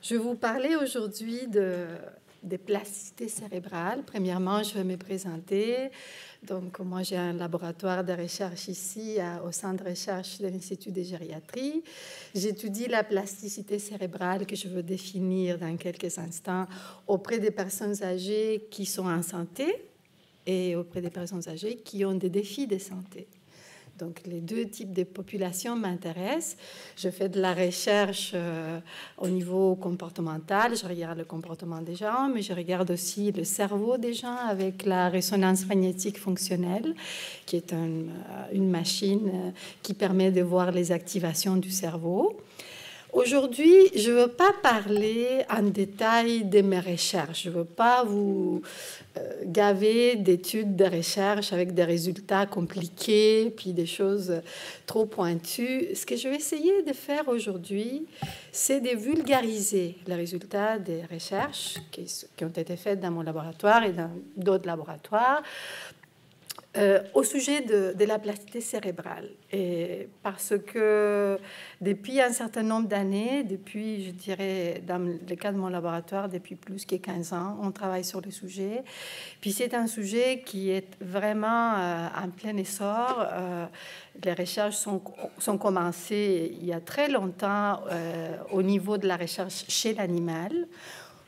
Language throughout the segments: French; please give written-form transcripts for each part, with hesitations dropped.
Je vais vous parler aujourd'hui des plasticités cérébrales. Premièrement, je vais me présenter. Donc, moi, j'ai un laboratoire de recherche ici au centre de recherche de l'Institut de gériatrie. J'étudie la plasticité cérébrale que je veux définir dans quelques instants auprès des personnes âgées qui sont en santé et auprès des personnes âgées qui ont des défis de santé. Donc, les deux types de populations m'intéressent. Je fais de la recherche au niveau comportemental. Je regarde le comportement des gens, mais je regarde aussi le cerveau des gens avec la résonance magnétique fonctionnelle, qui est une machine qui permet de voir les activations du cerveau. Aujourd'hui, je ne veux pas parler en détail de mes recherches. Je ne veux pas vous gaver d'études de recherche avec des résultats compliqués, puis des choses trop pointues. Ce que je vais essayer de faire aujourd'hui, c'est de vulgariser les résultats des recherches qui ont été faites dans mon laboratoire et dans d'autres laboratoires au sujet de la plasticité cérébrale. Et parce que depuis un certain nombre d'années, depuis, je dirais, dans le cas de mon laboratoire, depuis plus que 15 ans, on travaille sur le sujet. Puis c'est un sujet qui est vraiment en plein essor. Les recherches sont commencées il y a très longtemps au niveau de la recherche chez l'animal,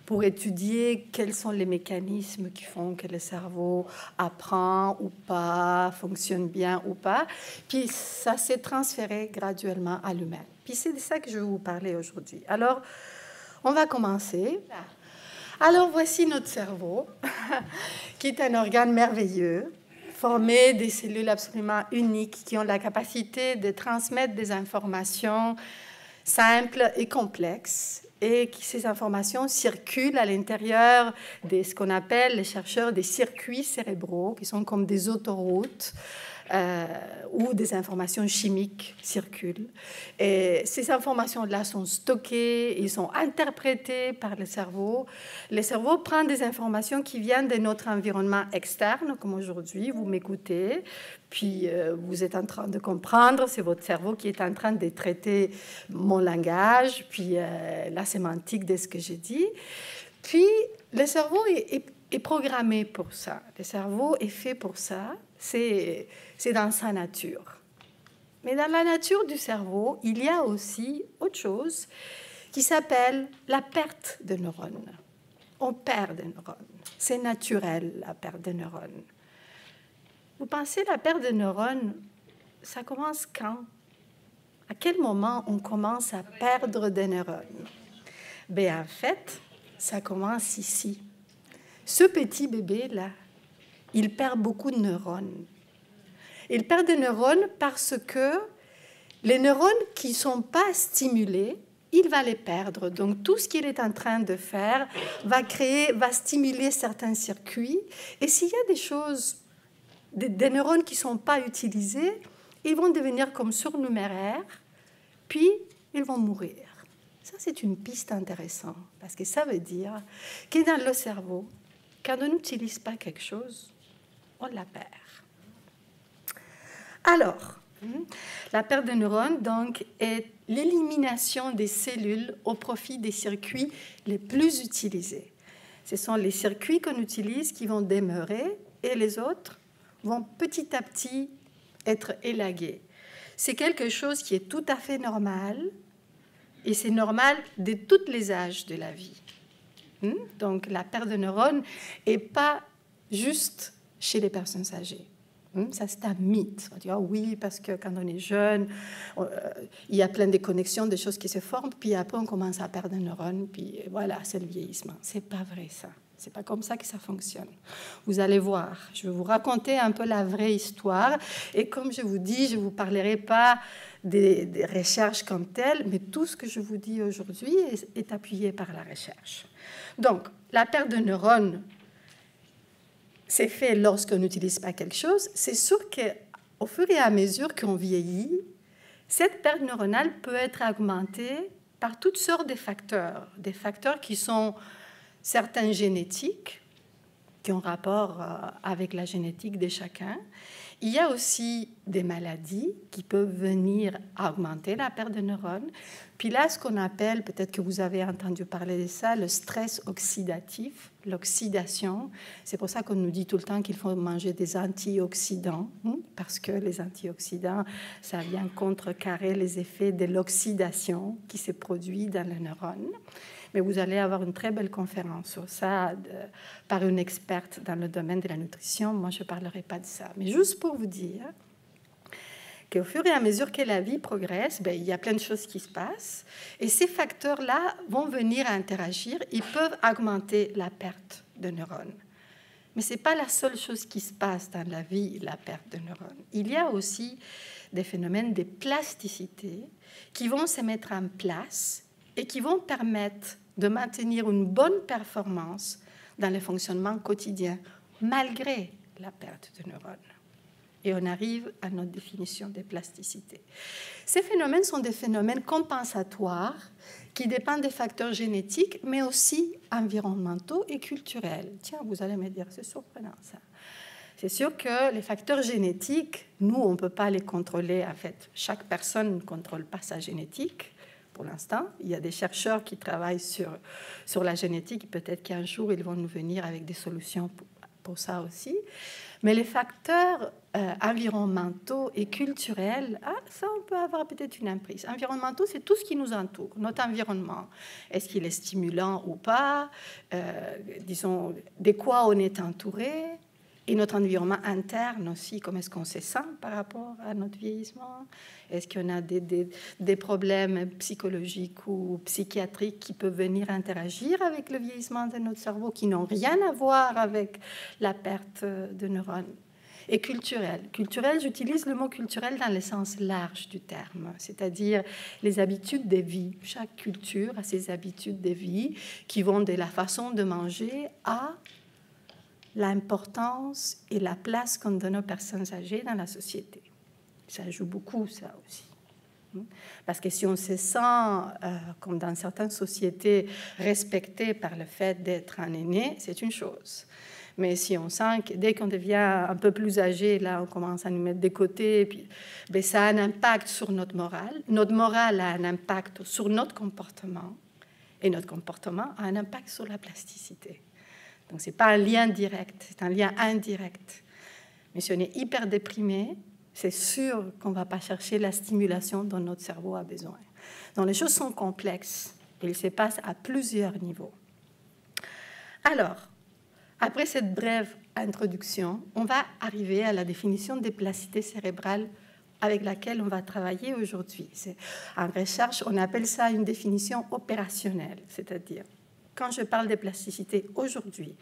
pour étudier quels sont les mécanismes qui font que le cerveau apprend ou pas, fonctionne bien ou pas. Puis ça s'est transféré graduellement à l'humain. Puis c'est de ça que je vais vous parler aujourd'hui. Alors, on va commencer. Alors, voici notre cerveau, qui est un organe merveilleux, formé des cellules absolument uniques qui ont la capacité de transmettre des informations simples et complexes, et que ces informations circulent à l'intérieur de ce qu'on appelle, les chercheurs, des circuits cérébraux, qui sont comme des autoroutes, où des informations chimiques circulent. Et ces informations-là sont stockées, ils sont interprétées par le cerveau. Le cerveau prend des informations qui viennent de notre environnement externe, comme aujourd'hui, vous m'écoutez, puis vous êtes en train de comprendre, c'est votre cerveau qui est en train de traiter mon langage, puis la sémantique de ce que j'ai dit. Puis le cerveau est programmé pour ça. Le cerveau est fait pour ça. C'est dans sa nature. Mais dans la nature du cerveau, il y a aussi autre chose qui s'appelle la perte de neurones. On perd des neurones. C'est naturel, la perte de neurones. Vous pensez, la perte de neurones, ça commence quand? À quel moment on commence à perdre des neurones? Bien, en fait, ça commence ici. Ce petit bébé-là, il perd beaucoup de neurones. Il perd des neurones parce que les neurones qui ne sont pas stimulés, il va les perdre. Donc, tout ce qu'il est en train de faire va stimuler certains circuits. Et s'il y a des choses, des neurones qui ne sont pas utilisés, ils vont devenir comme surnuméraires, puis ils vont mourir. Ça, c'est une piste intéressante, parce que ça veut dire que dans le cerveau, quand on n'utilise pas quelque chose, on la perd. Alors, la perte de neurones, donc, est l'élimination des cellules au profit des circuits les plus utilisés. Ce sont les circuits qu'on utilise qui vont demeurer et les autres vont petit à petit être élagués. C'est quelque chose qui est tout à fait normal et c'est normal de tous les âges de la vie. Donc, la perte de neurones n'est pas juste chez les personnes âgées. Ça, c'est un mythe. On dit, oh oui, parce que quand on est jeune, il y a plein de connexions, des choses qui se forment, puis après, on commence à perdre des neurones, puis voilà, c'est le vieillissement. C'est pas vrai, ça. C'est pas comme ça que ça fonctionne. Vous allez voir. Je vais vous raconter un peu la vraie histoire. Et comme je vous dis, je ne vous parlerai pas des recherches comme telles, mais tout ce que je vous dis aujourd'hui est appuyé par la recherche. Donc, la perte de neurones, c'est fait lorsqu'on n'utilise pas quelque chose. C'est sûr qu'au fur et à mesure qu'on vieillit, cette perte neuronale peut être augmentée par toutes sortes de facteurs qui sont certains génétiques, qui ont rapport avec la génétique de chacun, Il y a aussi des maladies qui peuvent venir augmenter la perte de neurones. Puis là, ce qu'on appelle, peut-être que vous avez entendu parler de ça, le stress oxydatif, l'oxydation. C'est pour ça qu'on nous dit tout le temps qu'il faut manger des antioxydants, parce que les antioxydants, ça vient contrecarrer les effets de l'oxydation qui se produit dans les neurones. Mais vous allez avoir une très belle conférence sur ça par une experte dans le domaine de la nutrition. Moi, je ne parlerai pas de ça. Mais juste pour vous dire qu'au fur et à mesure que la vie progresse, il y a plein de choses qui se passent. Et ces facteurs-là vont venir interagir. Ils peuvent augmenter la perte de neurones. Mais ce n'est pas la seule chose qui se passe dans la vie, la perte de neurones. Il y a aussi des phénomènes de plasticité qui vont se mettre en place et qui vont permettre de maintenir une bonne performance dans le fonctionnement quotidien, malgré la perte de neurones. Et on arrive à notre définition de plasticité. Ces phénomènes sont des phénomènes compensatoires qui dépendent des facteurs génétiques, mais aussi environnementaux et culturels. Tiens, vous allez me dire, c'est surprenant ça. C'est sûr que les facteurs génétiques, nous, on ne peut pas les contrôler. En fait, chaque personne ne contrôle pas sa génétique. Pour l'instant, il y a des chercheurs qui travaillent sur la génétique. Peut-être qu'un jour, ils vont nous venir avec des solutions pour ça aussi. Mais les facteurs environnementaux et culturels, ça, on peut avoir peut-être une emprise. Environnementaux, c'est tout ce qui nous entoure, notre environnement. Est-ce qu'il est stimulant ou pas? Disons, de quoi on est entouré? Et notre environnement interne aussi, comment est-ce qu'on se sent par rapport à notre vieillissement? Est-ce qu'on a des problèmes psychologiques ou psychiatriques qui peuvent venir interagir avec le vieillissement de notre cerveau, qui n'ont rien à voir avec la perte de neurones? Et culturel. Culturel, j'utilise le mot culturel dans le sens large du terme, c'est-à-dire les habitudes de vie. Chaque culture a ses habitudes de vie qui vont de la façon de manger à l'importance et la place qu'on donne aux personnes âgées dans la société. Ça joue beaucoup, ça aussi. Parce que si on se sent, comme dans certaines sociétés, respecté par le fait d'être un aîné, c'est une chose. Mais si on sent que dès qu'on devient un peu plus âgé, là, on commence à nous mettre de côté, puis, ça a un impact sur notre morale. Notre morale a un impact sur notre comportement, et notre comportement a un impact sur la plasticité. Donc, ce n'est pas un lien direct, c'est un lien indirect. Mais si on est hyper déprimé, c'est sûr qu'on ne va pas chercher la stimulation dont notre cerveau a besoin. Donc, les choses sont complexes et ils se passent à plusieurs niveaux. Alors, après cette brève introduction, on va arriver à la définition de plasticité cérébrale avec laquelle on va travailler aujourd'hui. En recherche, on appelle ça une définition opérationnelle, c'est-à-dire, quand je parle de plasticité aujourd'hui,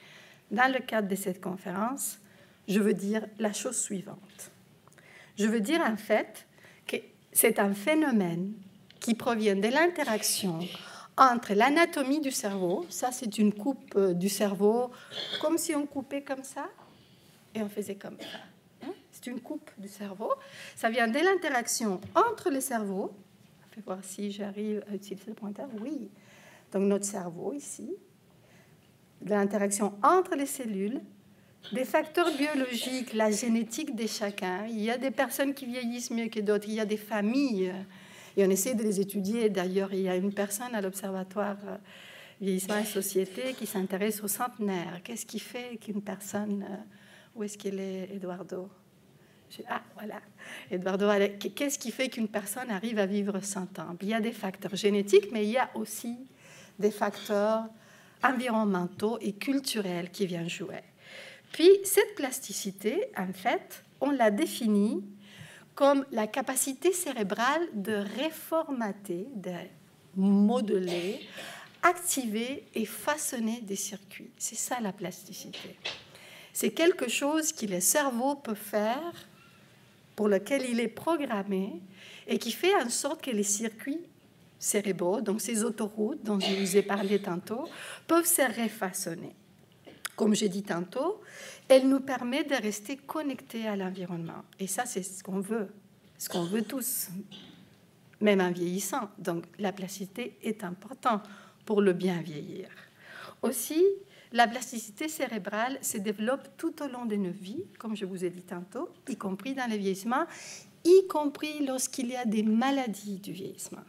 dans le cadre de cette conférence, je veux dire la chose suivante. Je veux dire en fait que c'est un phénomène qui provient de l'interaction entre l'anatomie du cerveau, ça c'est une coupe du cerveau, comme si on coupait comme ça, et on faisait comme ça. C'est une coupe du cerveau. Ça vient de l'interaction entre les cerveaux. Je vais voir si j'arrive à utiliser le pointeur. Oui. Donc notre cerveau ici, de l'interaction entre les cellules, des facteurs biologiques, la génétique de chacun. Il y a des personnes qui vieillissent mieux que d'autres, il y a des familles, et on essaie de les étudier. D'ailleurs, il y a une personne à l'Observatoire Vieillissement et Société qui s'intéresse aux centenaires. Qu'est-ce qui fait qu'une personne... où est-ce qu'il est, Eduardo? Voilà. Eduardo, qu'est-ce qui fait qu'une personne arrive à vivre 100 ans? Il y a des facteurs génétiques, mais il y a aussi des facteurs environnementaux et culturels qui viennent jouer. Puis, cette plasticité, en fait, on l'a définie comme la capacité cérébrale de réformater, de modeler, activer et façonner des circuits. C'est ça la plasticité. C'est quelque chose que le cerveau peut faire, pour lequel il est programmé, et qui fait en sorte que les circuits cérébraux, donc ces autoroutes dont je vous ai parlé tantôt, peuvent se refaçonner. Comme j'ai dit tantôt, elle nous permet de rester connectés à l'environnement. Et ça, c'est ce qu'on veut tous, même en vieillissant. Donc, la plasticité est importante pour le bien vieillir. Aussi, la plasticité cérébrale se développe tout au long de nos vies, comme je vous ai dit tantôt, y compris dans le vieillissement, y compris lorsqu'il y a des maladies du vieillissement.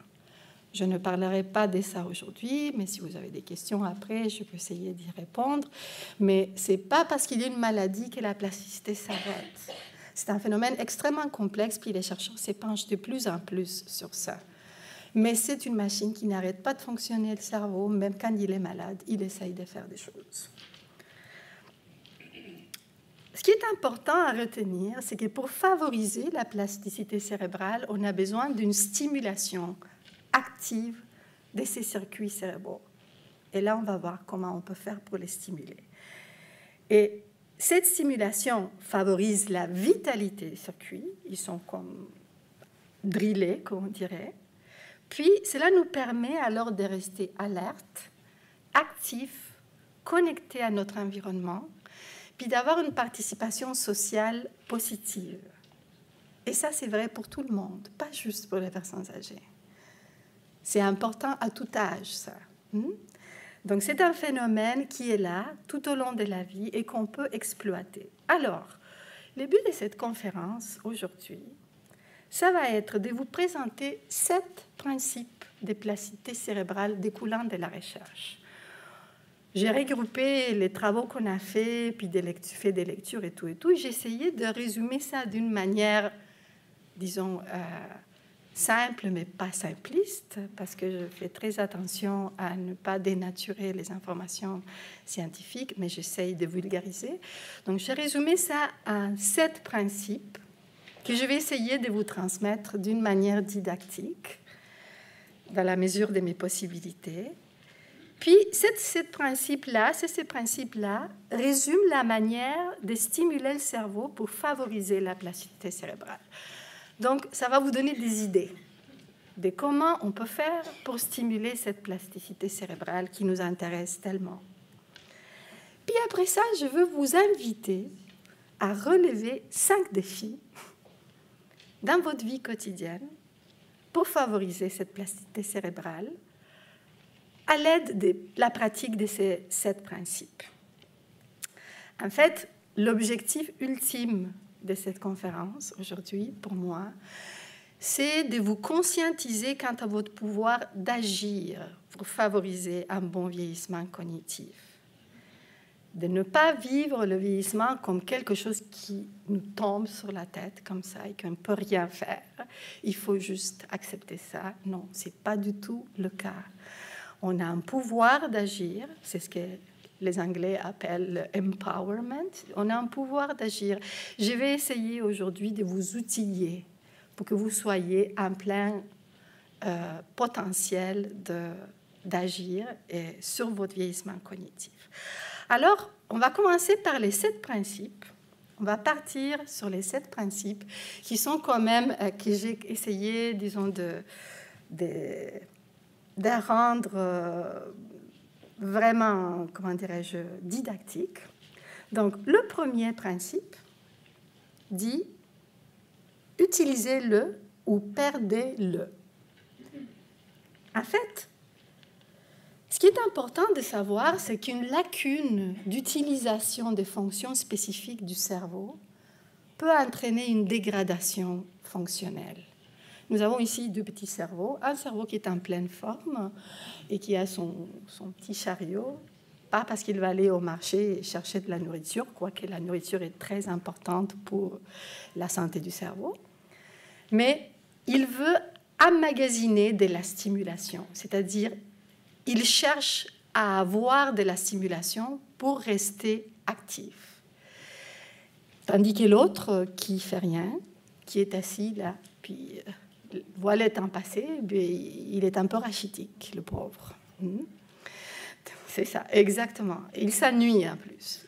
Je ne parlerai pas de ça aujourd'hui, mais si vous avez des questions après, je peux essayer d'y répondre. Mais ce n'est pas parce qu'il y a une maladie que la plasticité s'arrête. C'est un phénomène extrêmement complexe, puis les chercheurs s'épanchent de plus en plus sur ça. Mais c'est une machine qui n'arrête pas de fonctionner, le cerveau, même quand il est malade, il essaye de faire des choses. Ce qui est important à retenir, c'est que pour favoriser la plasticité cérébrale, on a besoin d'une stimulation active de ces circuits cérébraux. Et là, on va voir comment on peut faire pour les stimuler. Et cette stimulation favorise la vitalité des circuits. Ils sont comme drillés, comme on dirait. Puis, cela nous permet alors de rester alerte, actifs, connectés à notre environnement, puis d'avoir une participation sociale positive. Et ça, c'est vrai pour tout le monde, pas juste pour les personnes âgées. C'est important à tout âge, ça. Donc, c'est un phénomène qui est là tout au long de la vie et qu'on peut exploiter. Alors, le but de cette conférence aujourd'hui, ça va être de vous présenter 7 principes de plasticité cérébrale découlant de la recherche. J'ai regroupé les travaux qu'on a faits, puis fait des lectures et tout. J'ai essayé de résumer ça d'une manière, disons, simple, mais pas simpliste, parce que je fais très attention à ne pas dénaturer les informations scientifiques, mais j'essaye de vulgariser. Donc, j'ai résumé ça en 7 principes que je vais essayer de vous transmettre d'une manière didactique, dans la mesure de mes possibilités. Puis, ces principes-là résument la manière de stimuler le cerveau pour favoriser la plasticité cérébrale. Donc, ça va vous donner des idées de comment on peut faire pour stimuler cette plasticité cérébrale qui nous intéresse tellement. Puis après ça, je veux vous inviter à relever 5 défis dans votre vie quotidienne pour favoriser cette plasticité cérébrale à l'aide de la pratique de ces 7 principes. En fait, l'objectif ultime de cette conférence aujourd'hui, pour moi, c'est de vous conscientiser quant à votre pouvoir d'agir pour favoriser un bon vieillissement cognitif. De ne pas vivre le vieillissement comme quelque chose qui nous tombe sur la tête comme ça et qu'on ne peut rien faire. Il faut juste accepter ça. Non, ce n'est pas du tout le cas. On a un pouvoir d'agir, c'est ce que les Anglais appellent empowerment. On a un pouvoir d'agir. Je vais essayer aujourd'hui de vous outiller pour que vous soyez en plein potentiel d'agir sur votre vieillissement cognitif. Alors, on va commencer par les 7 principes. On va partir sur les 7 principes qui sont quand même, que j'ai essayé, disons, de rendre vraiment, comment dirais-je, didactique. Donc, le premier principe dit « utilisez-le ou perdez-le ». En fait, ce qui est important de savoir, c'est qu'une lacune d'utilisation des fonctions spécifiques du cerveau peut entraîner une dégradation fonctionnelle. Nous avons ici 2 petits cerveaux, un cerveau qui est en pleine forme et qui a son petit chariot, pas parce qu'il va aller au marché et chercher de la nourriture, quoique la nourriture est très importante pour la santé du cerveau, mais il veut emmagasiner de la stimulation, c'est-à-dire il cherche à avoir de la stimulation pour rester actif. Tandis que l'autre qui fait rien, qui est assis là, puis voilà le temps passé, il est un peu rachitique, le pauvre. C'est ça, exactement. Il s'ennuie en plus.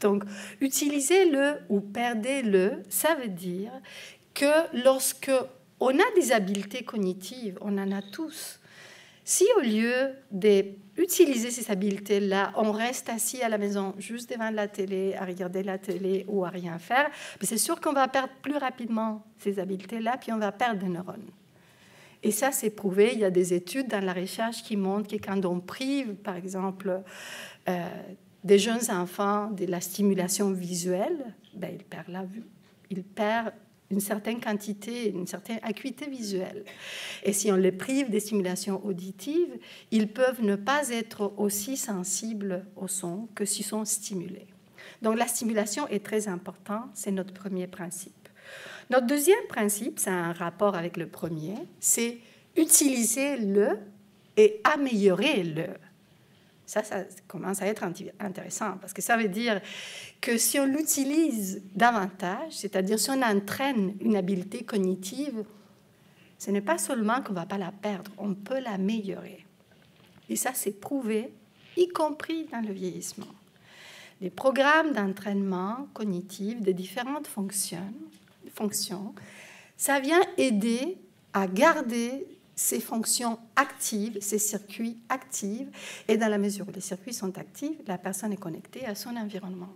Donc, utilisez-le ou perdez-le, ça veut dire que lorsque on a des habiletés cognitives, on en a tous. Si au lieu d'utiliser ces habiletés-là, on reste assis à la maison juste devant la télé, à regarder la télé ou à rien faire, c'est sûr qu'on va perdre plus rapidement ces habiletés-là, puis on va perdre des neurones. Et ça, c'est prouvé. Il y a des études dans la recherche qui montrent que quand on prive, par exemple, des jeunes enfants de la stimulation visuelle, ben, ils perdent la vue. Ils perdent une certaine quantité, une certaine acuité visuelle. Et si on les prive des stimulations auditives, ils peuvent ne pas être aussi sensibles au son que s'ils sont stimulés. Donc la stimulation est très importante, c'est notre premier principe. Notre deuxième principe, c'est un rapport avec le premier, c'est utiliser le et améliorer le. Ça commence à être intéressant parce que ça veut dire que si on l'utilise davantage, c'est-à-dire si on entraîne une habileté cognitive, ce n'est pas seulement qu'on ne va pas la perdre, on peut l'améliorer. Et ça, c'est prouvé, y compris dans le vieillissement. Les programmes d'entraînement cognitif de différentes fonctions, ça vient aider à garder ces fonctions actives, ces circuits actifs, et dans la mesure où les circuits sont actifs, la personne est connectée à son environnement.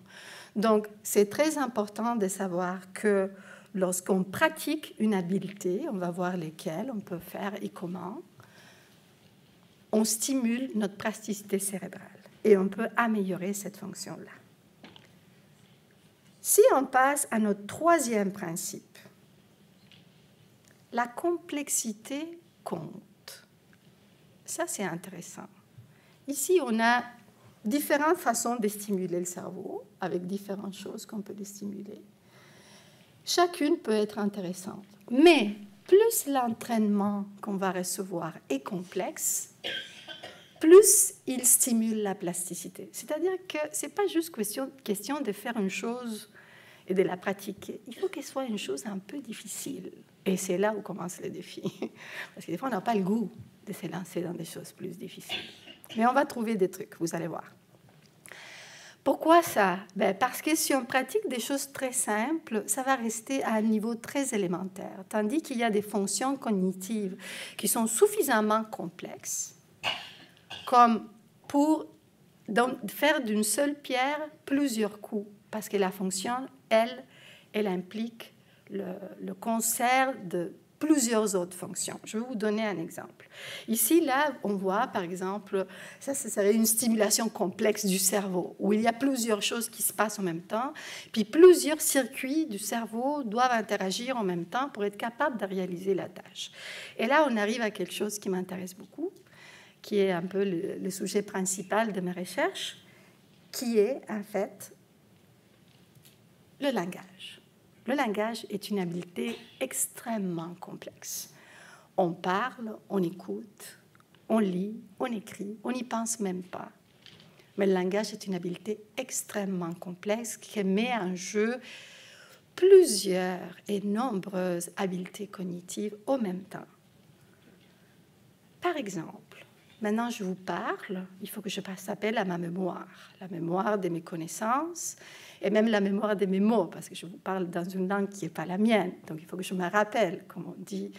Donc, c'est très important de savoir que lorsqu'on pratique une habileté, on va voir lesquelles on peut faire et comment, on stimule notre plasticité cérébrale et on peut améliorer cette fonction-là. Si on passe à notre troisième principe, la complexité compte. Ça, c'est intéressant. Ici, on a différentes façons de stimuler le cerveau, avec différentes choses qu'on peut le stimuler. Chacune peut être intéressante. Mais plus l'entraînement qu'on va recevoir est complexe, plus il stimule la plasticité. C'est-à-dire que ce n'est pas juste question de faire une chose et de la pratiquer. Il faut qu'elle soit une chose un peu difficile. Et c'est là où commence le défi. Parce que des fois, on n'a pas le goût de se lancer dans des choses plus difficiles. Mais on va trouver des trucs, vous allez voir. Pourquoi ça? Parce que si on pratique des choses très simples, ça va rester à un niveau très élémentaire. Tandis qu'il y a des fonctions cognitives qui sont suffisamment complexes, comme pour faire d'une seule pierre plusieurs coups. Parce que la fonction, elle implique le concert de plusieurs autres fonctions. Je vais vous donner un exemple. Ici, là, on voit, par exemple, ça serait une stimulation complexe du cerveau, où il y a plusieurs choses qui se passent en même temps, puis plusieurs circuits du cerveau doivent interagir en même temps pour être capables de réaliser la tâche. Et là, on arrive à quelque chose qui m'intéresse beaucoup, qui est un peu le sujet principal de mes recherches, qui est, en fait, le langage. Le langage est une habileté extrêmement complexe. On parle, on écoute, on lit, on écrit, on n'y pense même pas. Mais le langage est une habileté extrêmement complexe qui met en jeu plusieurs et nombreuses habiletés cognitives au même temps. Par exemple, maintenant je vous parle, il faut que je passe appel à ma mémoire, la mémoire de mes connaissances, et même la mémoire de mes mots, parce que je vous parle dans une langue qui n'est pas la mienne. Donc, il faut que je me rappelle, comme on dit,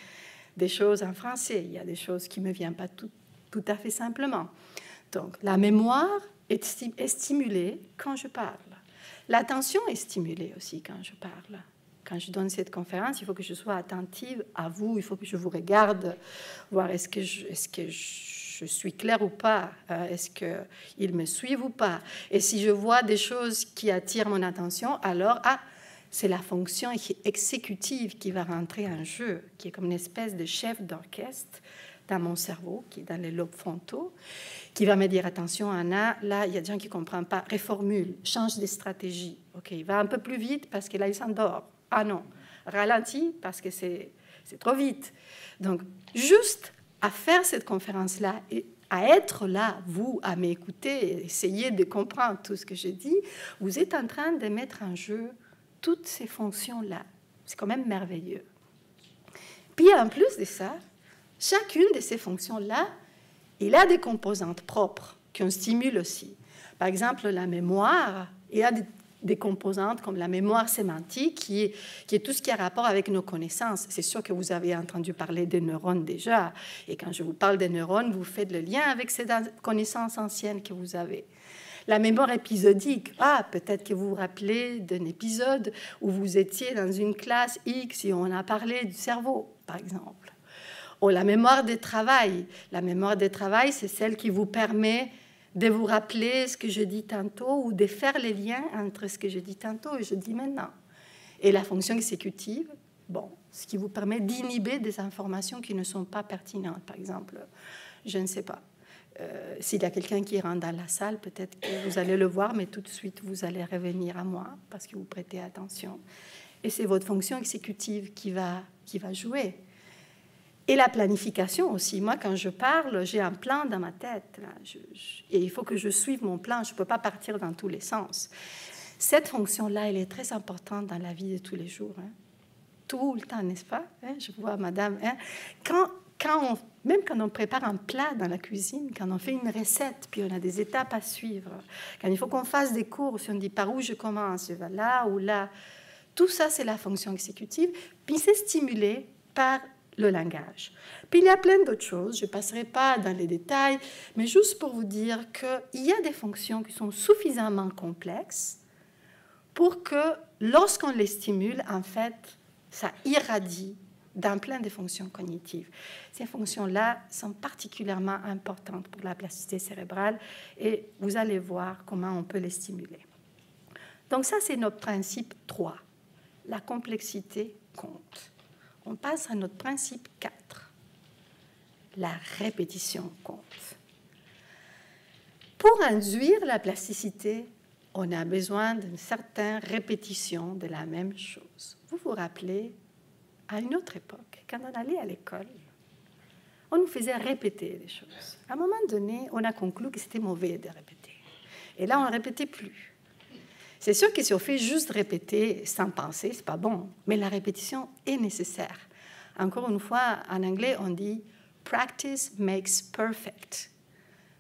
des choses en français. Il y a des choses qui ne me viennent pas tout à fait simplement. Donc, la mémoire est stimulée quand je parle. L'attention est stimulée aussi quand je parle. Quand je donne cette conférence, il faut que je sois attentive à vous. Il faut que je vous regarde, voir est-ce que je suis claire ou pas, est-ce qu'ils me suivent ou pas. Et si je vois des choses qui attirent mon attention, alors c'est la fonction exécutive qui va rentrer en jeu, qui est comme une espèce de chef d'orchestre dans mon cerveau, qui est dans les lobes frontaux, qui va me dire, attention Anna, là il y a des gens qui ne comprennent pas, reformule, change de stratégie. Ok, va un peu plus vite parce que là il s'endort. Ah non, ralentis parce que c'est trop vite. Donc juste à faire cette conférence-là et à être là, vous, à m'écouter, essayer de comprendre tout ce que je dis, vous êtes en train de mettre en jeu toutes ces fonctions-là. C'est quand même merveilleux. Puis en plus de ça, chacune de ces fonctions-là, il a des composantes propres qu'on stimule aussi. Par exemple, la mémoire, il y a des composantes comme la mémoire sémantique, qui est tout ce qui a rapport avec nos connaissances. C'est sûr que vous avez entendu parler des neurones déjà. Et quand je vous parle des neurones, vous faites le lien avec ces connaissances anciennes que vous avez. La mémoire épisodique, peut-être que vous vous rappelez d'un épisode où vous étiez dans une classe X et on a parlé du cerveau, par exemple. Ou la mémoire de travail. La mémoire de travail, c'est celle qui vous permet de vous rappeler ce que je dis tantôt ou de faire les liens entre ce que je dis tantôt et je dis maintenant. Et la fonction exécutive, bon, ce qui vous permet d'inhiber des informations qui ne sont pas pertinentes. Par exemple, je ne sais pas, s'il y a quelqu'un qui rentre dans la salle, peut-être que vous allez le voir, mais tout de suite, vous allez revenir à moi parce que vous prêtez attention. Et c'est votre fonction exécutive qui va jouer. Et la planification aussi. Moi, quand je parle, j'ai un plan dans ma tête. Là. Et il faut que je suive mon plan. Je ne peux pas partir dans tous les sens. Cette fonction-là, elle est très importante dans la vie de tous les jours. Hein. Tout le temps, n'est-ce pas? Hein? Je vois, madame. Hein? Même quand on prépare un plat dans la cuisine, quand on fait une recette, puis on a des étapes à suivre, quand il faut qu'on fasse des cours, si on dit par où je commence, je vais là ou là, tout ça, c'est la fonction exécutive. Puis c'est stimulé par le langage. Puis il y a plein d'autres choses, je ne passerai pas dans les détails, mais juste pour vous dire qu'il y a des fonctions qui sont suffisamment complexes pour que lorsqu'on les stimule, en fait, ça irradie dans plein de fonctions cognitives. Ces fonctions-là sont particulièrement importantes pour la plasticité cérébrale et vous allez voir comment on peut les stimuler. Donc ça, c'est notre principe 3. La complexité compte. On passe à notre principe 4. La répétition compte. Pour induire la plasticité, on a besoin d'une certaine répétition de la même chose. Vous vous rappelez, à une autre époque, quand on allait à l'école, on nous faisait répéter des choses. À un moment donné, on a conclu que c'était mauvais de répéter. Et là, on ne répétait plus. C'est sûr que si on fait juste répéter sans penser, ce n'est pas bon. Mais la répétition est nécessaire. Encore une fois, en anglais, on dit « practice makes perfect ».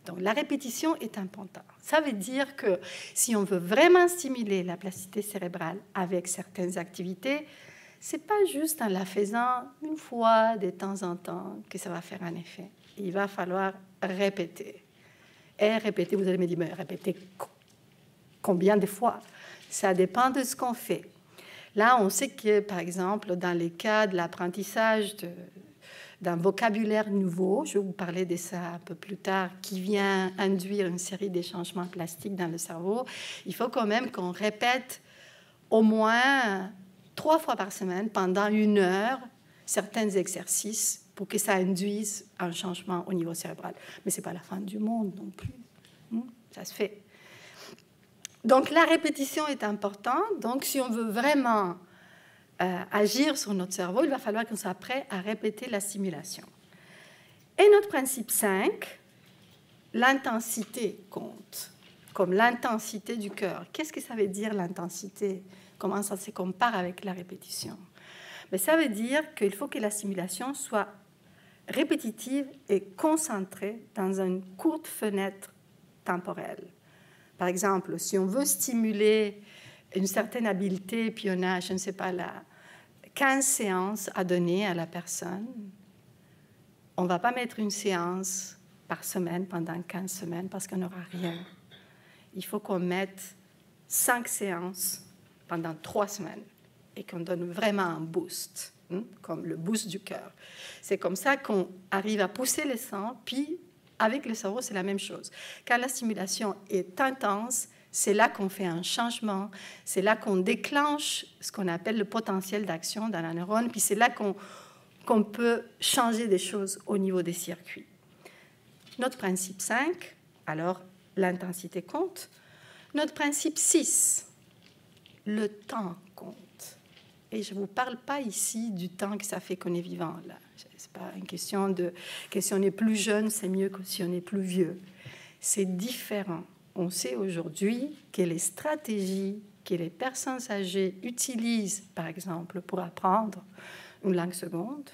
Donc, la répétition est importante. Ça veut dire que si on veut vraiment stimuler la plasticité cérébrale avec certaines activités, ce n'est pas juste en la faisant une fois, de temps en temps, que ça va faire un effet. Il va falloir répéter. Et répéter, vous allez me dire, mais répéter combien de fois? Ça dépend de ce qu'on fait. Là, on sait que, par exemple, dans les cas de l'apprentissage d'un vocabulaire nouveau, je vais vous parler de ça un peu plus tard, qui vient induire une série de changements plastiques dans le cerveau, il faut quand même qu'on répète au moins 3 fois par semaine, pendant 1 heure, certains exercices pour que ça induise un changement au niveau cérébral. Mais ce n'est pas la fin du monde non plus. Ça se fait. Donc, la répétition est importante. Donc, si on veut vraiment agir sur notre cerveau, il va falloir qu'on soit prêt à répéter la stimulation. Et notre principe 5, l'intensité compte, comme l'intensité du cœur. Qu'est-ce que ça veut dire, l'intensité? Comment ça se compare avec la répétition? Mais ça veut dire qu'il faut que la stimulation soit répétitive et concentrée dans une courte fenêtre temporelle. Par exemple, si on veut stimuler une certaine habileté, puis on a, je ne sais pas, 15 séances à donner à la personne, on ne va pas mettre une séance par semaine pendant 15 semaines parce qu'on n'aura rien. Il faut qu'on mette 5 séances pendant 3 semaines et qu'on donne vraiment un boost, comme le boost du cœur. C'est comme ça qu'on arrive à pousser le sang, puis avec le cerveau, c'est la même chose. Quand la stimulation est intense, c'est là qu'on fait un changement, c'est là qu'on déclenche ce qu'on appelle le potentiel d'action dans la neurone, puis c'est là qu'on peut changer des choses au niveau des circuits. Notre principe 5, alors l'intensité compte. Notre principe 6, le temps compte. Et je ne vous parle pas ici du temps que ça fait qu'on est vivant, là. Ce n'est pas une question que si on est plus jeune, c'est mieux que si on est plus vieux. C'est différent. On sait aujourd'hui que les stratégies que les personnes âgées utilisent, par exemple, pour apprendre une langue seconde,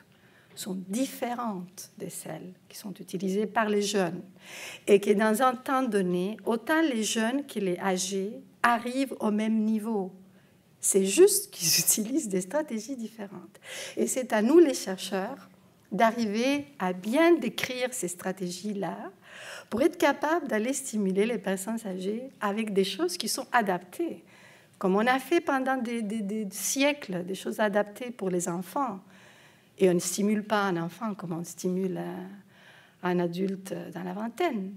sont différentes de celles qui sont utilisées par les jeunes. Et que dans un temps donné, autant les jeunes que les âgés arrivent au même niveau. C'est juste qu'ils utilisent des stratégies différentes. Et c'est à nous, les chercheurs, d'arriver à bien décrire ces stratégies-là pour être capable d'aller stimuler les personnes âgées avec des choses qui sont adaptées, comme on a fait pendant des siècles, des choses adaptées pour les enfants. Et on ne stimule pas un enfant comme on stimule un adulte dans la vingtaine.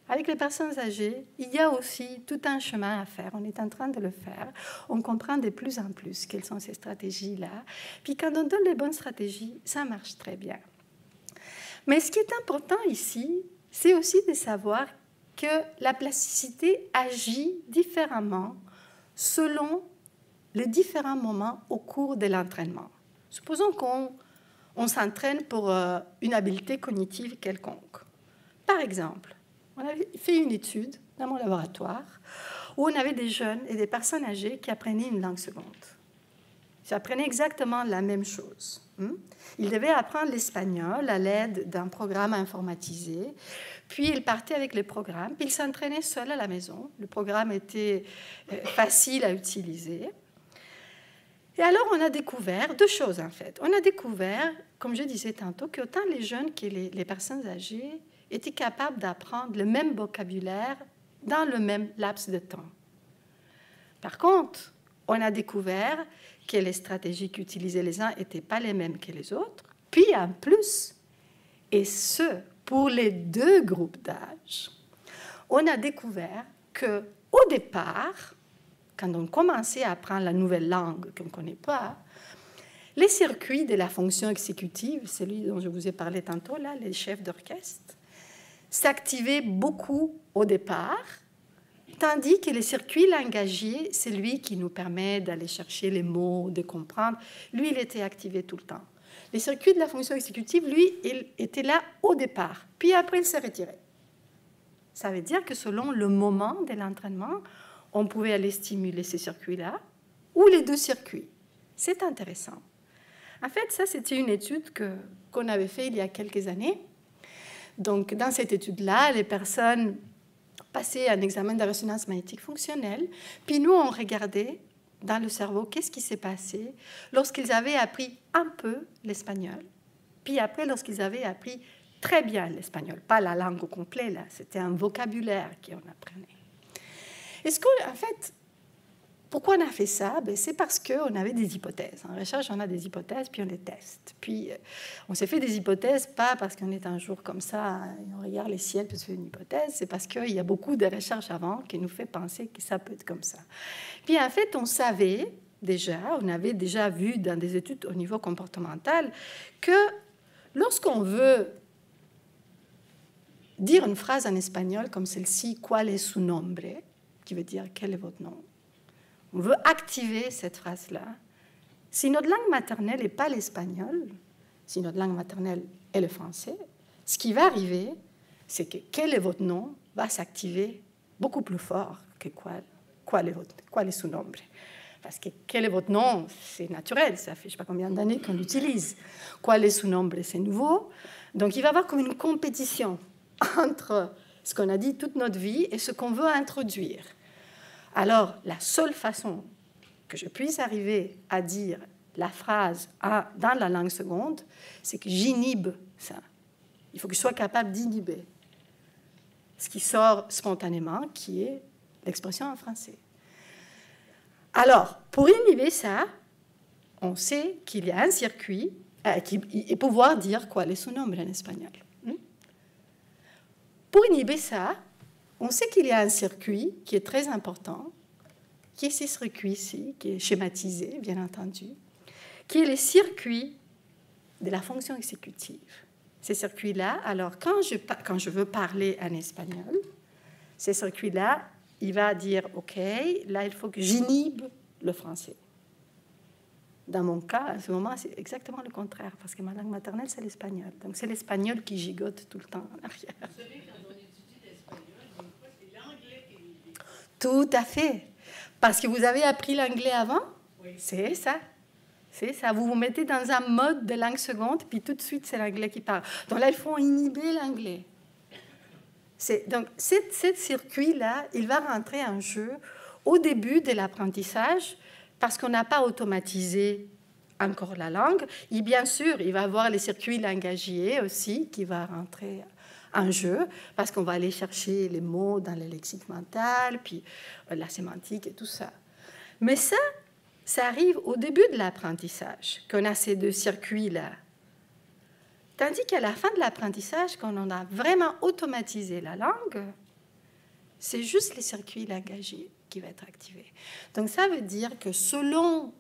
Avec les personnes âgées, il y a aussi tout un chemin à faire. On est en train de le faire. On comprend de plus en plus quelles sont ces stratégies-là. Puis quand on donne les bonnes stratégies, ça marche très bien. Mais ce qui est important ici, c'est aussi de savoir que la plasticité agit différemment selon les différents moments au cours de l'entraînement. Supposons qu'on s'entraîne pour une habileté cognitive quelconque. Par exemple, on avait fait une étude dans mon laboratoire où on avait des jeunes et des personnes âgées qui apprenaient une langue seconde. Ils apprenaient exactement la même chose. Ils devaient apprendre l'espagnol à l'aide d'un programme informatisé. Puis ils partaient avec le programme, puis ils s'entraînaient seuls à la maison. Le programme était facile à utiliser. Et alors, on a découvert deux choses, en fait. On a découvert, comme je disais tantôt, qu'autant les jeunes que les personnes âgées étaient capables d'apprendre le même vocabulaire dans le même laps de temps. Par contre, on a découvert que les stratégies qu'utilisaient les uns n'étaient pas les mêmes que les autres. Puis, en plus, et ce, pour les deux groupes d'âge, on a découvert qu'au départ, quand on commençait à apprendre la nouvelle langue qu'on ne connaît pas, les circuits de la fonction exécutive, celui dont je vous ai parlé tantôt, là, les chefs d'orchestre, s'activaient beaucoup au départ, tandis que les circuits langagiers, c'est lui qui nous permet d'aller chercher les mots, de comprendre, lui, il était activé tout le temps. Les circuits de la fonction exécutive, lui, il était là au départ, puis après, il s'est retiré. Ça veut dire que selon le moment de l'entraînement, on pouvait aller stimuler ces circuits-là ou les deux circuits. C'est intéressant. En fait, ça, c'était une étude qu'on avait faite il y a quelques années. Donc, dans cette étude-là, les personnes passaient un examen de résonance magnétique fonctionnelle, puis nous, on regardait dans le cerveau qu'est-ce qui s'est passé lorsqu'ils avaient appris un peu l'espagnol, puis après, lorsqu'ils avaient appris très bien l'espagnol, pas la langue au complet, là, c'était un vocabulaire qu'on apprenait. Est-ce qu'en fait, pourquoi on a fait ça? C'est parce qu'on avait des hypothèses. En recherche, on a des hypothèses, puis on les teste. Puis, on s'est fait des hypothèses, pas parce qu'on est un jour comme ça, et on regarde les ciels, puis on se fait une hypothèse, c'est parce qu'il y a beaucoup de recherches avant qui nous fait penser que ça peut être comme ça. Puis, en fait, on savait déjà, on avait déjà vu dans des études au niveau comportemental, que lorsqu'on veut dire une phrase en espagnol comme celle-ci, « Qual es su nombre ?» qui veut dire « Quel est votre nom ?» On veut activer cette phrase-là. Si notre langue maternelle n'est pas l'espagnol, si notre langue maternelle est le français, ce qui va arriver, c'est que « Quel est votre nom ?» va s'activer beaucoup plus fort que « Qual est su nombre ?» Parce que « Quel est votre nom ?» c'est naturel, ça fait je ne sais pas combien d'années qu'on l'utilise. « Qual est su nombre ?» c'est nouveau. Donc il va y avoir comme une compétition entre ce qu'on a dit toute notre vie et ce qu'on veut introduire. Alors, la seule façon que je puisse arriver à dire la phrase dans la langue seconde, c'est que j'inhibe ça. Il faut que je sois capable d'inhiber ce qui sort spontanément, qui est l'expression en français. Alors, pour inhiber ça, on sait qu'il y a un circuit et pouvoir dire quel est son nom en espagnol. Pour inhiber ça, on sait qu'il y a un circuit qui est très important, qui est ce circuit-ci, qui est schématisé, bien entendu, qui est le circuit de la fonction exécutive. Ces circuits-là, alors quand je veux parler en espagnol, ces circuits-là, il va dire, OK, là, il faut que j'inhibe le français. Dans mon cas, à ce moment, c'est exactement le contraire, parce que ma langue maternelle, c'est l'espagnol. Donc, c'est l'espagnol qui gigote tout le temps en arrière. Vous savez, quand on étudie l'espagnol, des fois, c'est l'anglais qui est l'idée. Tout à fait. Parce que vous avez appris l'anglais avant? Oui. C'est ça. C'est ça. Vous vous mettez dans un mode de langue seconde, puis tout de suite, c'est l'anglais qui parle. Donc là, il faut inhiber l'anglais. Donc, ce circuit-là, il va rentrer en jeu au début de l'apprentissage, parce qu'on n'a pas automatisé encore la langue. Et bien sûr, il va y avoir les circuits langagiers aussi qui vont rentrer en jeu, parce qu'on va aller chercher les mots dans le lexique mental, puis la sémantique et tout ça. Mais ça arrive au début de l'apprentissage, qu'on a ces deux circuits-là Tandis qu'à la fin de l'apprentissage, quand on a vraiment automatisé la langue, c'est juste les circuits langagiers qui vont être activés. Donc ça veut dire que selon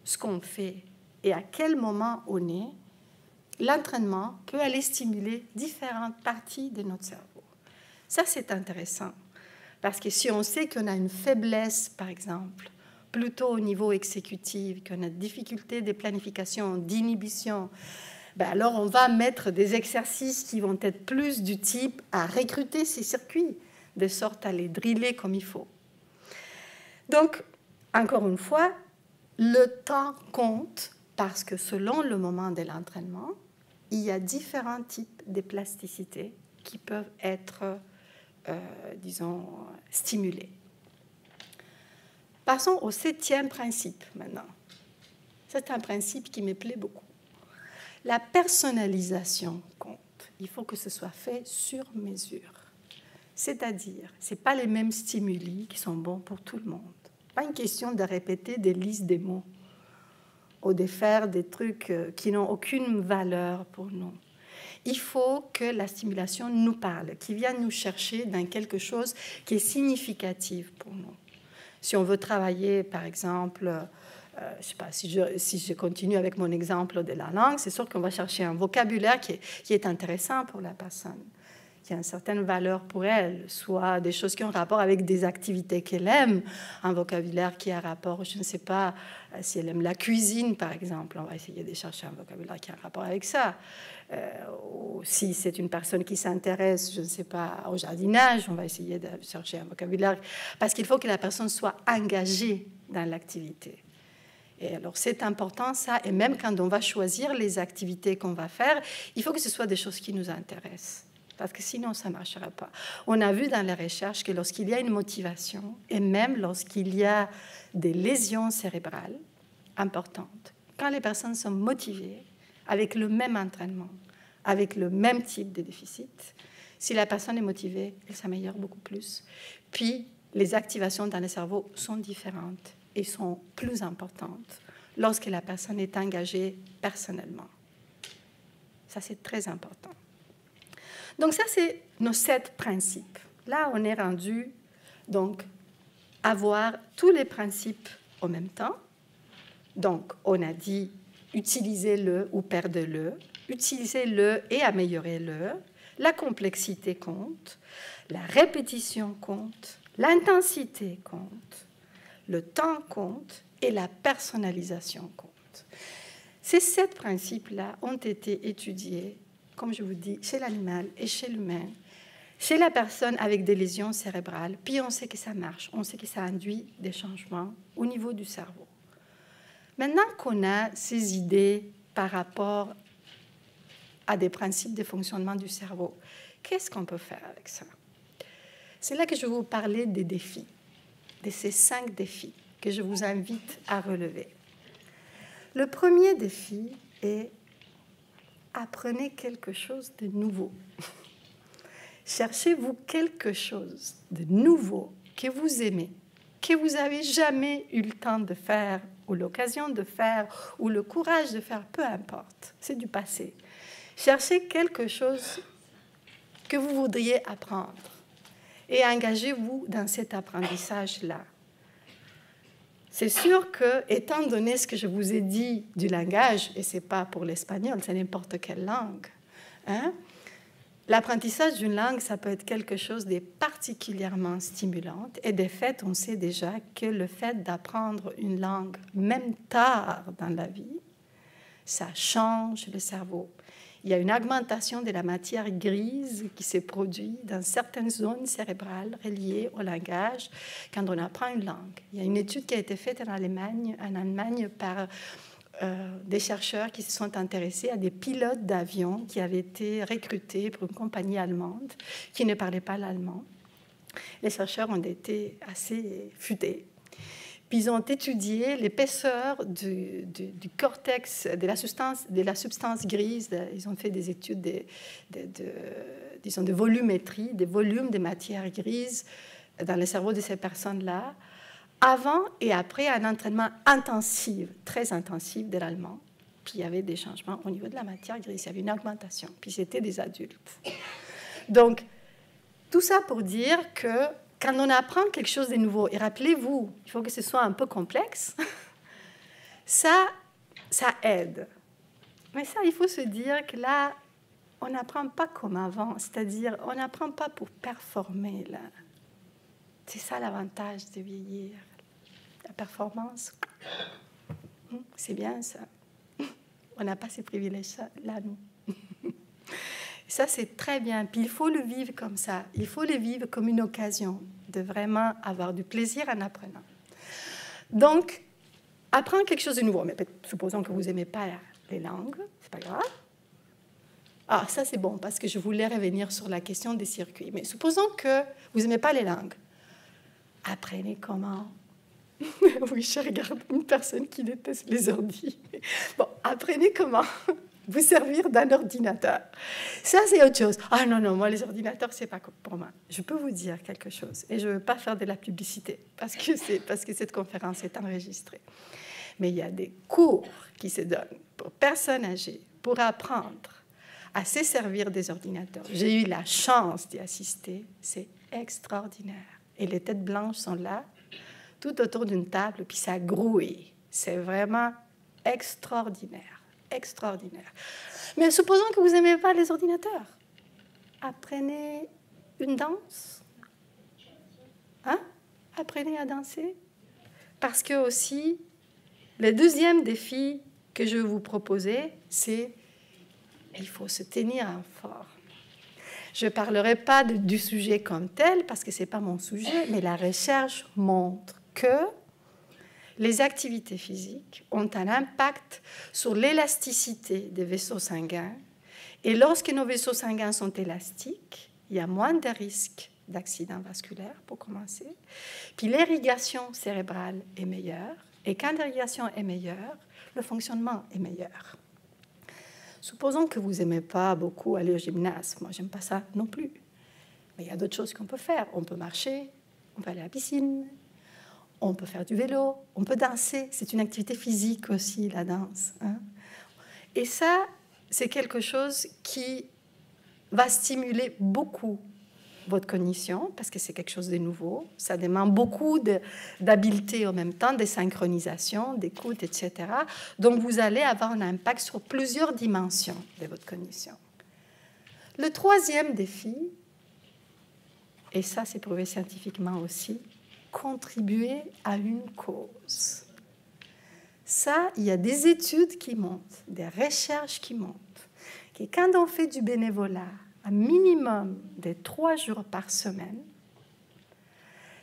ce qu'on fait et à quel moment on est, l'entraînement peut aller stimuler différentes parties de notre cerveau. Ça, c'est intéressant, parce que si on sait qu'on a une faiblesse, par exemple, plutôt au niveau exécutif, qu'on a des difficultés de planification, d'inhibition, ben alors on va mettre des exercices qui vont être plus du type à recruter ces circuits, de sorte à les driller comme il faut. Donc, encore une fois, le temps compte, parce que selon le moment de l'entraînement, il y a différents types de plasticité qui peuvent être, disons, stimulés. Passons au 7e principe maintenant. C'est un principe qui me plaît beaucoup. La personnalisation compte. Il faut que ce soit fait sur mesure. C'est-à-dire, ce n'est pas les mêmes stimuli qui sont bons pour tout le monde. Pas une question de répéter des listes de mots ou de faire des trucs qui n'ont aucune valeur pour nous. Il faut que la stimulation nous parle, qui vienne nous chercher dans quelque chose qui est significatif pour nous. Si on veut travailler, par exemple, je ne sais pas, si je continue avec mon exemple de la langue, c'est sûr qu'on va chercher un vocabulaire qui est intéressant pour la personne, qui a une certaine valeur pour elle, soit des choses qui ont rapport avec des activités qu'elle aime, un vocabulaire qui a rapport, je ne sais pas, si elle aime la cuisine, par exemple, on va essayer de chercher un vocabulaire qui a un rapport avec ça. Ou si c'est une personne qui s'intéresse, je ne sais pas, au jardinage, on va essayer de chercher un vocabulaire, parce qu'il faut que la personne soit engagée dans l'activité. Et alors, c'est important, ça, et même quand on va choisir les activités qu'on va faire, il faut que ce soit des choses qui nous intéressent, parce que sinon, ça ne marchera pas. On a vu dans les recherches que lorsqu'il y a une motivation, et même lorsqu'il y a des lésions cérébrales importantes, quand les personnes sont motivées, avec le même entraînement, avec le même type de déficit, si la personne est motivée, elle s'améliore beaucoup plus. Puis, les activations dans le cerveau sont différentes et sont plus importantes lorsque la personne est engagée personnellement. Ça, c'est très important. Donc, ça, c'est nos 7 principes. Là, on est rendu, donc, à voir tous les principes en même temps. Donc, on a dit utilisez-le ou perdez-le, utilisez-le et améliorez-le, la complexité compte, la répétition compte, l'intensité compte, le temps compte et la personnalisation compte. Ces 7 principes-là ont été étudiés, comme je vous dis, chez l'animal et chez l'humain, chez la personne avec des lésions cérébrales, puis on sait que ça marche, on sait que ça induit des changements au niveau du cerveau. Maintenant qu'on a ces idées par rapport à des principes de fonctionnement du cerveau, qu'est-ce qu'on peut faire avec ça? C'est là que je vais vous parler des défis, de ces 5 défis que je vous invite à relever. Le premier défi est apprenez quelque chose de nouveau. Cherchez-vous quelque chose de nouveau que vous aimez, que vous n'avez jamais eu le temps de faire, ou l'occasion de faire, ou le courage de faire, peu importe, c'est du passé. Cherchez quelque chose que vous voudriez apprendre et engagez-vous dans cet apprentissage-là. C'est sûr que, étant donné ce que je vous ai dit du langage, et ce n'est pas pour l'espagnol, c'est n'importe quelle langue, hein, l'apprentissage d'une langue, ça peut être quelque chose de particulièrement stimulant. Et de fait, on sait déjà que le fait d'apprendre une langue, même tard dans la vie, ça change le cerveau. Il y a une augmentation de la matière grise qui se produit dans certaines zones cérébrales reliées au langage quand on apprend une langue. Il y a une étude qui a été faite en Allemagne par des chercheurs qui se sont intéressés à des pilotes d'avion qui avaient été recrutés pour une compagnie allemande qui ne parlait pas l'allemand. Les chercheurs ont été assez futés. Puis ils ont étudié l'épaisseur du cortex, de la substance grise. Ils ont fait des études de volumétrie, des volumes de matière grise dans le cerveau de ces personnes-là, avant et après un entraînement intensif, très intensif de l'allemand. puis il y avait des changements au niveau de la matière grise, il y avait une augmentation, puis c'était des adultes. Donc, tout ça pour dire que quand on apprend quelque chose de nouveau, et rappelez-vous, il faut que ce soit un peu complexe, ça aide. Mais ça, il faut se dire que là, on n'apprend pas comme avant, c'est-à-dire on n'apprend pas pour performer, là. C'est ça l'avantage de vieillir. La performance, c'est bien ça. On n'a pas ces privilèges-là, nous. Ça, c'est très bien. Puis il faut le vivre comme ça. Il faut le vivre comme une occasion de vraiment avoir du plaisir en apprenant. Donc, apprendre quelque chose de nouveau. Mais supposons que vous n'aimez pas les langues, c'est pas grave. Ah, ça, c'est bon, parce que je voulais revenir sur la question des circuits. Mais supposons que vous n'aimez pas les langues. Apprenez comment. Oui, je regarde une personne qui déteste les ordi. Bon, apprenez comment vous servir d'un ordinateur. Ça, c'est autre chose. Ah non, non, moi, les ordinateurs, c'est pas pour moi. Je peux vous dire quelque chose, et je ne veux pas faire de la publicité, parce que cette conférence est enregistrée. Mais il y a des cours qui se donnent pour personnes âgées, pour apprendre à se servir des ordinateurs. J'ai eu la chance d'y assister. C'est extraordinaire. Et les têtes blanches sont là, tout autour d'une table, puis ça grouille. C'est vraiment extraordinaire, extraordinaire. Mais supposons que vous n'aimez pas les ordinateurs. Apprenez une danse. Hein? Apprenez à danser. Parce que aussi, le deuxième défi que je vais vous proposer, c'est il faut se tenir en forme. Je ne parlerai pas du sujet comme tel, parce que ce n'est pas mon sujet, mais la recherche montre que les activités physiques ont un impact sur l'élasticité des vaisseaux sanguins. Et lorsque nos vaisseaux sanguins sont élastiques, il y a moins de risques d'accident vasculaire, pour commencer. Puis l'irrigation cérébrale est meilleure. Et quand l'irrigation est meilleure, le fonctionnement est meilleur. Supposons que vous n'aimez pas beaucoup aller au gymnase. Moi, je n'aime pas ça non plus. Mais il y a d'autres choses qu'on peut faire. On peut marcher, on peut aller à la piscine, on peut faire du vélo, on peut danser. C'est une activité physique aussi, la danse. Hein? Et ça, c'est quelque chose qui va stimuler beaucoup votre cognition, parce que c'est quelque chose de nouveau. Ça demande beaucoup d'habileté en même temps, de synchronisation, d'écoute, etc. Donc, vous allez avoir un impact sur plusieurs dimensions de votre cognition. Le troisième défi, et ça, c'est prouvé scientifiquement aussi, contribuer à une cause. Ça, il y a des études qui montrent, des recherches qui montrent, que quand on fait du bénévolat, un minimum de 3 jours par semaine,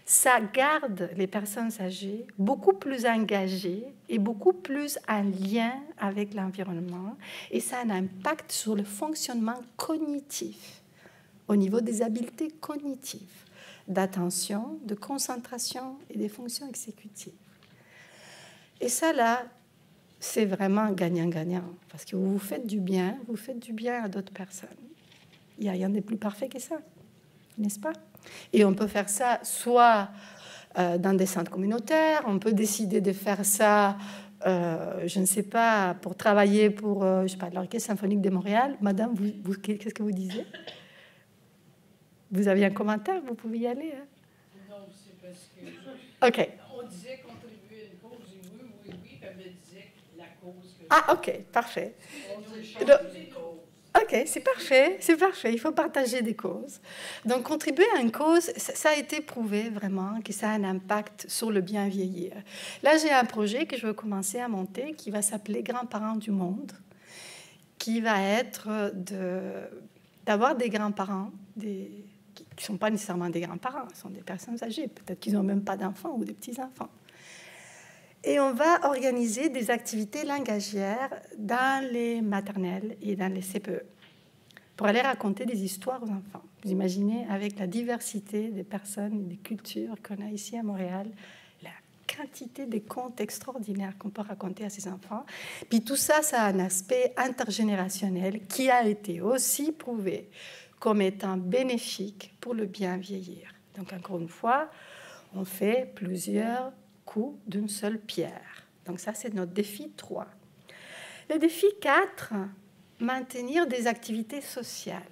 ça garde les personnes âgées beaucoup plus engagées et beaucoup plus en lien avec l'environnement. Et ça a un impact sur le fonctionnement cognitif, au niveau des habiletés cognitives, d'attention, de concentration et des fonctions exécutives. Et ça, là, c'est vraiment gagnant-gagnant, parce que vous faites du bien à d'autres personnes. Il n'y a rien de plus parfait que ça, n'est-ce pas? Et on peut faire ça soit dans des centres communautaires, on peut décider de faire ça, je ne sais pas, pour travailler pour je sais pas, l'Orchestre symphonique de Montréal. Madame, qu'est-ce que vous disiez? Vous aviez un commentaire? Vous pouvez y aller. Hein? Non, c'est parce que... OK. On disait contribuer à une cause, et oui, puis elle me disait la cause... Que ah, OK, parfait. OK, c'est parfait, il faut partager des causes. Donc, contribuer à une cause, ça a été prouvé vraiment que ça a un impact sur le bien vieillir. Là, j'ai un projet que je veux commencer à monter qui va s'appeler Grands-parents du monde, qui va être d'avoir des grands-parents, qui ne sont pas nécessairement des grands-parents, ce sont des personnes âgées, peut-être qu'ils n'ont même pas d'enfants ou des petits-enfants. Et on va organiser des activités langagières dans les maternelles et dans les CPE pour aller raconter des histoires aux enfants. Vous imaginez, avec la diversité des personnes et des cultures qu'on a ici à Montréal, la quantité de contes extraordinaires qu'on peut raconter à ces enfants. Puis tout ça, ça a un aspect intergénérationnel qui a été aussi prouvé comme étant bénéfique pour le bien vieillir. Donc, encore une fois, on fait plusieurs coups d'une seule pierre. Donc ça, c'est notre défi 3. Le défi 4, maintenir des activités sociales,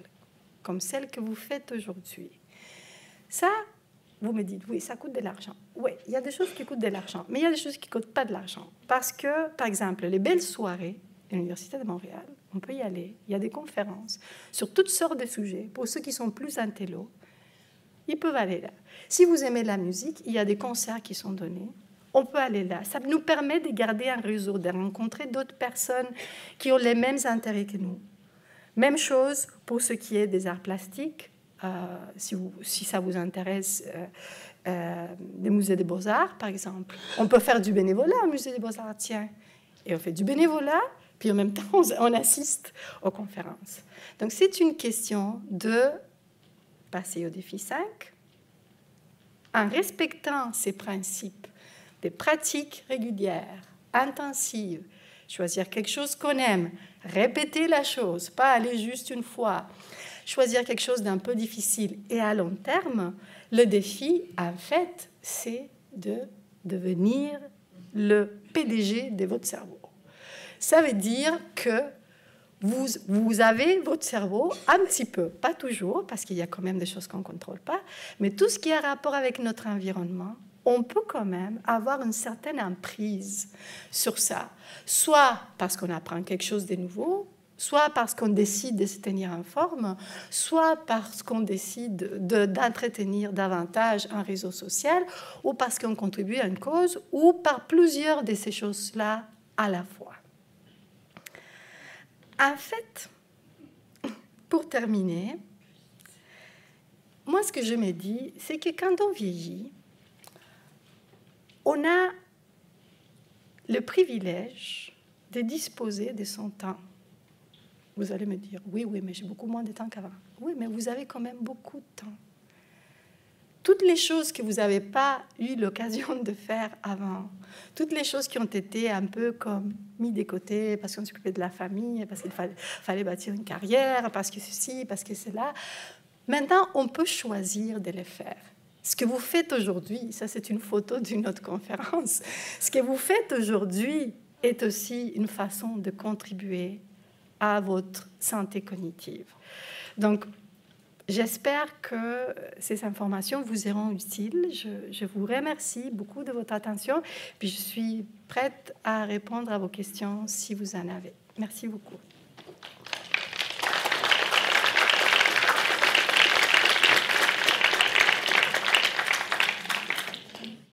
comme celles que vous faites aujourd'hui. Ça, vous me dites, oui, ça coûte de l'argent. Oui, il y a des choses qui coûtent de l'argent, mais il y a des choses qui ne coûtent pas de l'argent. Parce que, par exemple, les belles soirées de l'Université de Montréal, on peut y aller. Il y a des conférences sur toutes sortes de sujets. Pour ceux qui sont plus intello, ils peuvent aller là. Si vous aimez la musique, il y a des concerts qui sont donnés. On peut aller là. Ça nous permet de garder un réseau, de rencontrer d'autres personnes qui ont les mêmes intérêts que nous. Même chose pour ce qui est des arts plastiques. Si ça vous intéresse, des musées des beaux-arts, par exemple. On peut faire du bénévolat au musée des beaux-arts, tiens. Et on fait du bénévolat, puis en même temps, on assiste aux conférences. Donc, c'est une question de passer au défi 5 en respectant ces principes, des pratiques régulières, intensives, choisir quelque chose qu'on aime, répéter la chose, pas aller juste une fois, choisir quelque chose d'un peu difficile. Et à long terme, le défi, en fait, c'est de devenir le PDG de votre cerveau. Ça veut dire que vous avez votre cerveau un petit peu, pas toujours, parce qu'il y a quand même des choses qu'on ne contrôle pas, mais tout ce qui a rapport avec notre environnement, on peut quand même avoir une certaine emprise sur ça, soit parce qu'on apprend quelque chose de nouveau, soit parce qu'on décide de se tenir en forme, soit parce qu'on décide d'entretenir davantage un réseau social, ou parce qu'on contribue à une cause, ou par plusieurs de ces choses-là à la fois. En fait, pour terminer, moi, ce que je me dis, c'est que quand on vieillit, on a le privilège de disposer de son temps. Vous allez me dire, oui, mais j'ai beaucoup moins de temps qu'avant. Oui, mais vous avez quand même beaucoup de temps. Toutes les choses que vous n'avez pas eu l'occasion de faire avant, toutes les choses qui ont été un peu comme mis de côté parce qu'on s'occupait de la famille, parce qu'il fallait bâtir une carrière, parce que ceci, parce que cela, maintenant, on peut choisir de les faire. Ce que vous faites aujourd'hui, ça c'est une photo d'une autre conférence, ce que vous faites aujourd'hui est aussi une façon de contribuer à votre santé cognitive. Donc, j'espère que ces informations vous seront utiles. Je vous remercie beaucoup de votre attention. Puis je suis prête à répondre à vos questions si vous en avez. Merci beaucoup.